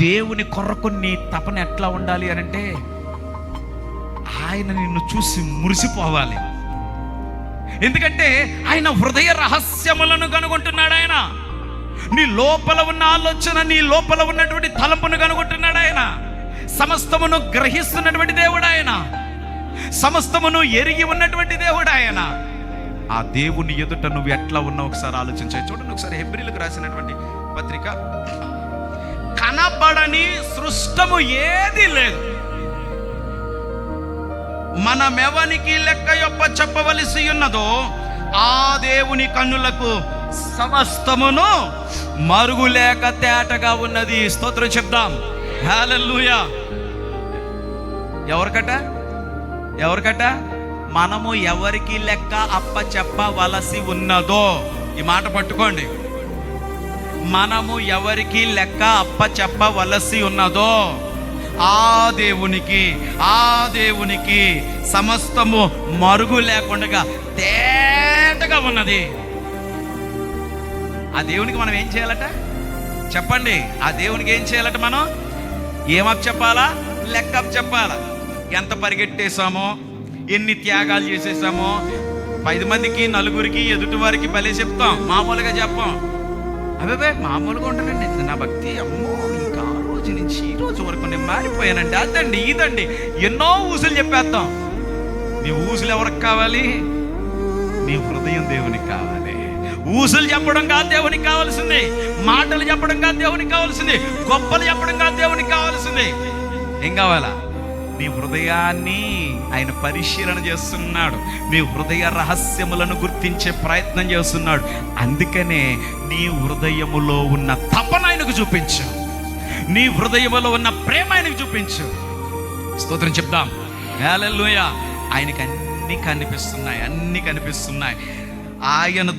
దేవుని కొరకు నీ తపన ఎట్లా ఉండాలి అని అంటే, ఆయన నిన్ను చూసి మురిసిపోవాలి. ఎందుకంటే ఆయన హృదయ రహస్యములను కనుగొంటున్నాడు. ఆయన నీ లోపల ఉన్న ఆలోచన, నీ లోపల ఉన్నటువంటి తలంపును కనుగొంటున్నాడు. ఆయన సమస్తమును గ్రహిస్తున్నటువంటి దేవుడు. ఆయన సమస్తమును ఎరిగి ఉన్నటువంటి దేవుడు. ఆయన ఆ దేవుని ఎదుట నువ్వు ఎట్లా ఉన్నావు ఒకసారి ఆలోచించాయి. చూడండి ఒకసారి హెబ్రీలకు రాసినటువంటి పత్రిక. కనబడని సృష్టము ఏది లేదు, మనమెవనికి లెక్క యొప్ప చెప్పవలసి ఉన్నదో ఆ దేవుని కన్నులకు సమస్తమును మరుగులేక తేటగా ఉన్నది. స్తోత్రం చెప్దాం. హల్లెలూయా. ఎవరికట మనము ఎవరికి లెక్క అప్ప చెప్పవలసి ఉన్నదో, ఈ మాట పట్టుకోండి. మనము ఎవరికి లెక్క అప్ప చెప్పవలసి ఉన్నదో ఆ దేవునికి సమస్తము మరుగు లేకుండా తేటగా ఉన్నది. ఆ దేవునికి మనం ఏం చేయాలట చెప్పండి? ఆ దేవునికి ఏం చేయాలట? మనం ఏమప్ చెప్పాలా? లెక్కప్ చెప్పాలా? ఎంత పరిగెట్టేసామో, ఎన్ని త్యాగాలు చేసేసామో, 10 మందికి, నలుగురికి, ఎదుటి వారికి భలే చెప్తాం, మామూలుగా చెప్పాం. అవే మామూలుగా ఉంటానండి నా భక్తి, అమ్మో ఇంకా ఆ రోజు నుంచి ఈ రోజు వరకు నేను మారిపోయానండి, అదండి ఇదండి, ఎన్నో ఊసులు చెప్పేస్తాం. నీ ఊసులు ఎవరికి కావాలి? నీ హృదయం దేవునికి కావాలి. ఊసులు చెప్పడం కాదు దేవునికి కావాల్సింది, మాటలు చెప్పడం కాదు దేవునికి కావాల్సింది, గొప్పలు చెప్పడం కాదు దేవునికి కావాల్సింది. ఏం కావాలా? నీ హృదయాన్ని ఆయన పరిశీలన చేస్తున్నాడు. నీ హృదయ రహస్యములను గుర్తించే ప్రయత్నం చేస్తున్నాడు. అందుకనే నీ హృదయములో ఉన్న తపన ఆయనకు చూపించు, నీ హృదయములో ఉన్న ప్రేమ ఆయనకు చూపించు. స్తోత్రం చెప్దాం. హల్లెలూయా. ఆయనకి అన్ని కనిపిస్తున్నాయి. ఆయన